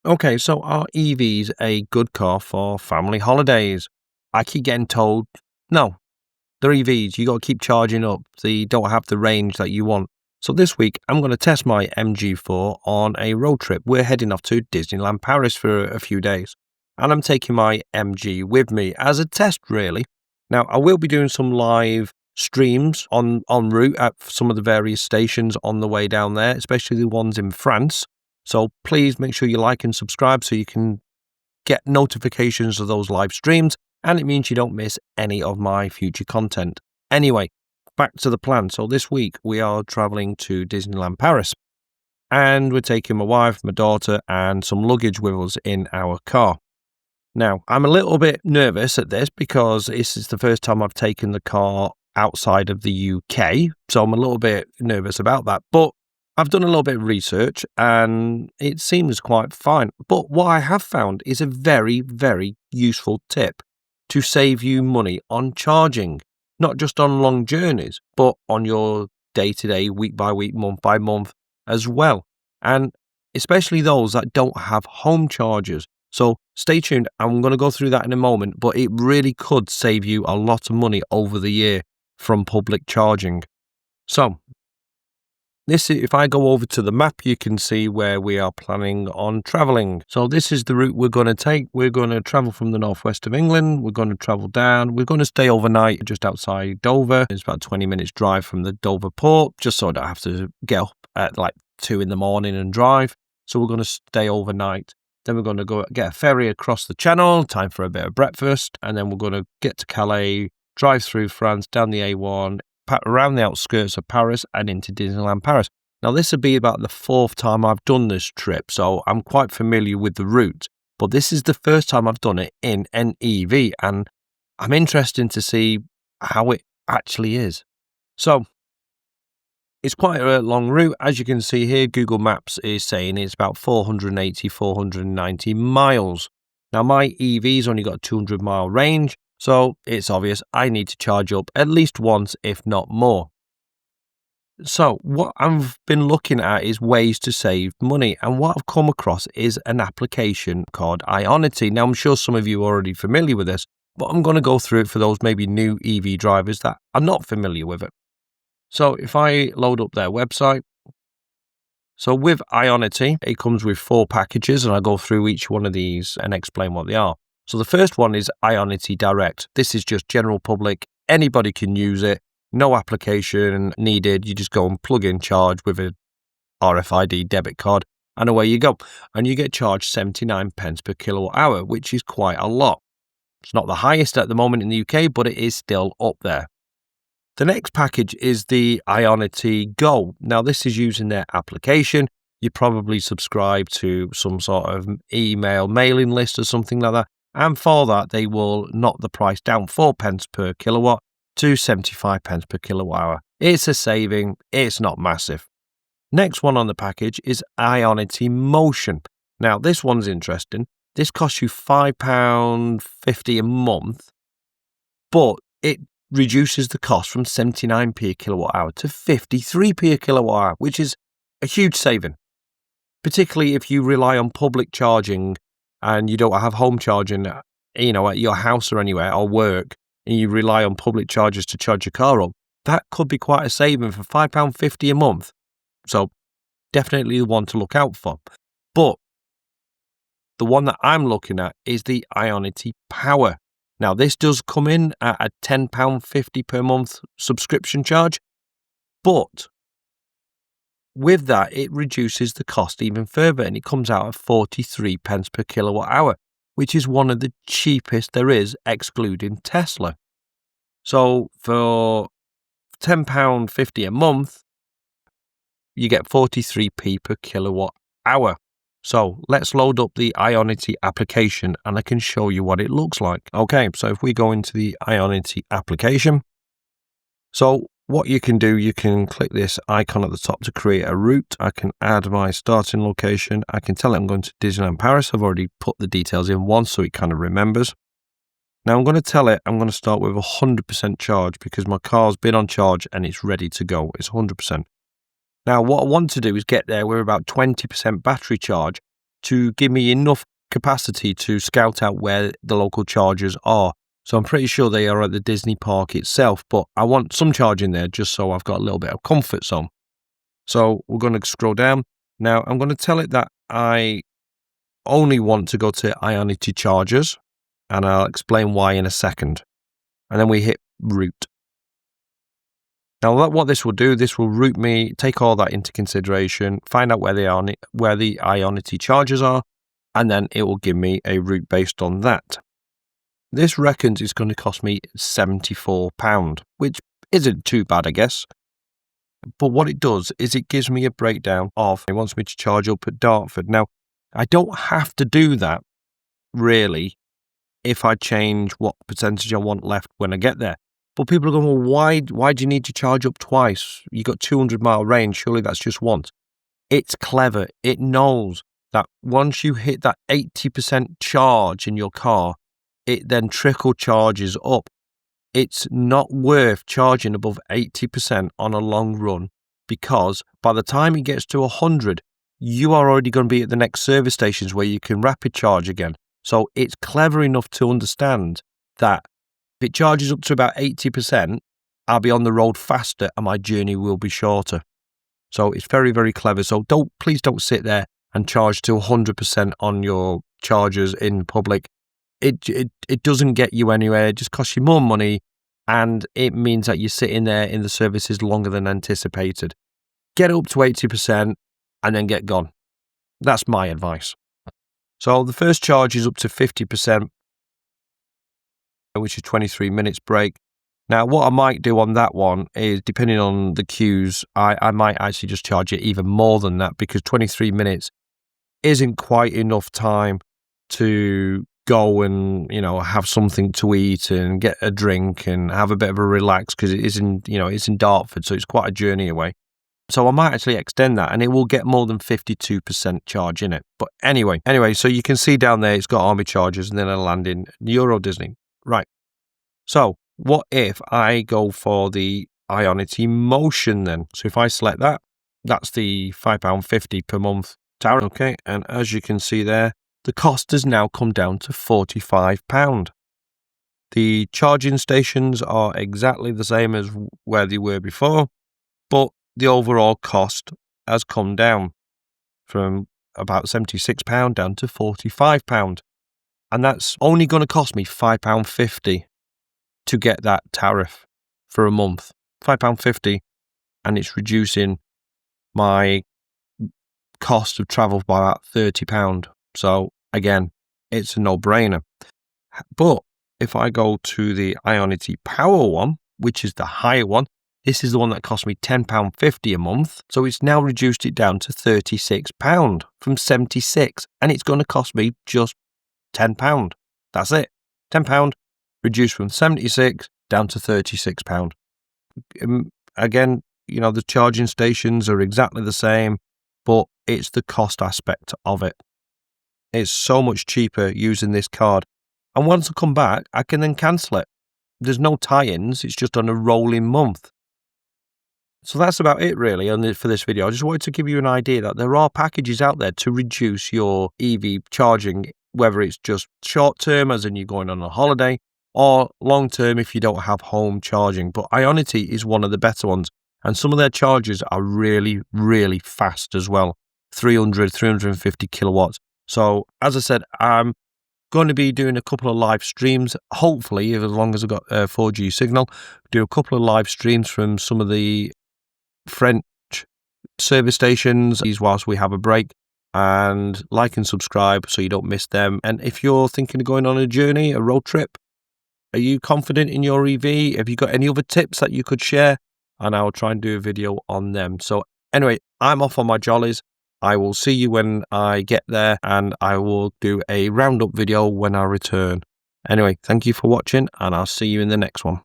Okay, so are EVs a good car for family holidays? I keep getting told, no, they're EVs. You got to keep charging up. They don't have the range that you want. So this week, I'm going to test my MG4 on a road trip. We're heading off to Disneyland Paris for a few days. And I'm taking my MG with me as a test, really. Now, I will be doing some live streams en route at some of the various stations on the way down there, especially the ones in France. So please make sure you like and subscribe so you can get notifications of those live streams, and it means you don't miss any of my future content. Anyway, back to the plan. So this week we are traveling to Disneyland Paris, and we're taking my wife, my daughter, and some luggage with us in our car. Now, I'm a little bit nervous at this because this is the first time I've taken the car outside of the UK, so I'm a little bit nervous about that. But I've done a little bit of research and it seems quite fine. But what I have found is a very, very useful tip to save you money on charging, not just on long journeys, but on your day-to-day, week by week, month by month as well. And especially those that don't have home chargers. So stay tuned. I'm going to go through that in a moment, but it really could save you a lot of money over the year from public charging. So if I go over to the map, you can see where we are planning on traveling. So this is the route we're going to take. We're going to travel from the northwest of England. We're going to travel down. We're going to stay overnight just outside Dover. It's about 20 minutes drive from the Dover port, just so I don't have to get up at like 2 in the morning and drive. So we're going to stay overnight. Then we're going to go get a ferry across the channel, time for a bit of breakfast. And then we're going to get to Calais, drive through France, down the A1, around the outskirts of Paris and into Disneyland Paris. Now, this will be about the fourth time I've done this trip, so I'm quite familiar with the route. But this is the first time I've done it in an EV, and I'm interested to see how it actually is. So, it's quite a long route. As you can see here, Google Maps is saying it's about 480, 490 miles. Now, my EV's only got a 200-mile range, so it's obvious I need to charge up at least once, if not more. So what I've been looking at is ways to save money, and what I've come across is an application called Ionity. Now, I'm sure some of you are already familiar with this, but I'm going to go through it for those maybe new EV drivers that are not familiar with it. So if I load up their website, so with Ionity, it comes with 4 packages, and I'll go through each one of these and explain what they are. So the first one is Ionity Direct. This is just general public. Anybody can use it. No application needed. You just go and plug in, charge with a RFID debit card, and away you go. And you get charged 79 pence per kilowatt hour, which is quite a lot. It's not the highest at the moment in the UK, but it is still up there. The next package is the Ionity Go. Now, this is using their application. You probably subscribe to some sort of email mailing list or something like that. And for that, they will knock the price down 4 pence per kilowatt to 75 pence per kilowatt hour. It's a saving. It's not massive. Next one on the package is Ionity Motion. Now, this one's interesting. This costs you £5.50 a month, but it reduces the cost from 79p a kilowatt hour to 53p a kilowatt hour, which is a huge saving, particularly if you rely on public charging and you don't have home charging, at your house or anywhere or work, and you rely on public chargers to charge your car up. That could be quite a saving for £5.50 a month. So definitely the one to look out for. But the one that I'm looking at is the Ionity Power. Now, this does come in at a £10.50 per month subscription charge, but with that, it reduces the cost even further, and it comes out at 43 pence per kilowatt hour, which is one of the cheapest there is, excluding Tesla. So for £10.50 a month, you get 43p per kilowatt hour. So let's load up the Ionity application and I can show you what it looks like. Okay, so if we go into the Ionity application, so what you can do, you can click this icon at the top to create a route. I can add my starting location. I can tell it I'm going to Disneyland Paris. I've already put the details in once, so it kind of remembers. Now I'm going to tell it I'm going to start with 100% charge because my car's been on charge and it's ready to go. It's 100%. Now what I want to do is get there with about 20% battery charge to give me enough capacity to scout out where the local chargers are. So I'm pretty sure they are at the Disney park itself, but I want some charging there just so I've got a little bit of comfort zone. So we're going to scroll down. Now I'm going to tell it that I only want to go to Ionity chargers, and I'll explain why in a second. And then we hit route. Now what this will do, this will route me, take all that into consideration, find out where the Ionity chargers are, and then it will give me a route based on that. This reckons it's going to cost me £74, which isn't too bad, I guess. But what it does is it gives me a breakdown of, it wants me to charge up at Dartford. Now, I don't have to do that, really, if I change what percentage I want left when I get there. But people are going, well, why do you need to charge up twice? You got 200-mile range, surely that's just once. It's clever. It knows that once you hit that 80% charge in your car, it then trickle charges up. It's not worth charging above 80% on a long run, because by the time it gets to 100, you are already going to be at the next service stations where you can rapid charge again. So it's clever enough to understand that if it charges up to about 80%, I'll be on the road faster and my journey will be shorter. So it's very, very clever. So please don't sit there and charge to 100% on your chargers in public. It doesn't get you anywhere. It just costs you more money, and it means that you're sitting there in the services longer than anticipated. Get up to 80% and then get gone. That's my advice. So the first charge is up to 50%, which is 23 minutes break. Now, what I might do on that one is, depending on the queues, I might actually just charge it even more than that, because 23 minutes isn't quite enough time to go and, have something to eat and get a drink and have a bit of a relax, because it's in Dartford, so it's quite a journey away. So I might actually extend that, and it will get more than 52% charge in it. But anyway, so you can see down there, it's got Army chargers, and then I land in Euro Disney. Right. So what if I go for the Ionity Motion then? So if I select that, that's the £5.50 per month tariff. Okay. And as you can see there, the cost has now come down to £45. The charging stations are exactly the same as where they were before, but the overall cost has come down from about £76 down to £45. And that's only going to cost me £5.50 to get that tariff for a month. £5.50, and it's reducing my cost of travel by about £30. So again, it's a no-brainer. But if I go to the Ionity Power one, which is the higher one, this is the one that cost me £10.50 a month. So it's now reduced it down to £36 from £76, and it's going to cost me just £10. That's it. £10 reduced from £76 down to £36. Again, the charging stations are exactly the same, but it's the cost aspect of it. It's so much cheaper using this card. And once I come back, I can then cancel it. There's no tie-ins. It's just on a rolling month. So that's about it really for this video. I just wanted to give you an idea that there are packages out there to reduce your EV charging, whether it's just short term, as in you're going on a holiday, or long term if you don't have home charging. But Ionity is one of the better ones, and some of their chargers are really, really fast as well. 350 kilowatts. So as I said, I'm going to be doing a couple of live streams, hopefully, as long as I've got a 4G signal, do a couple of live streams from some of the French service stations whilst we have a break, and like and subscribe so you don't miss them. And if you're thinking of going on a journey, a road trip, are you confident in your EV? Have you got any other tips that you could share? And I'll try and do a video on them. So anyway, I'm off on my jollies. I will see you when I get there, and I will do a roundup video when I return. Anyway, thank you for watching, and I'll see you in the next one.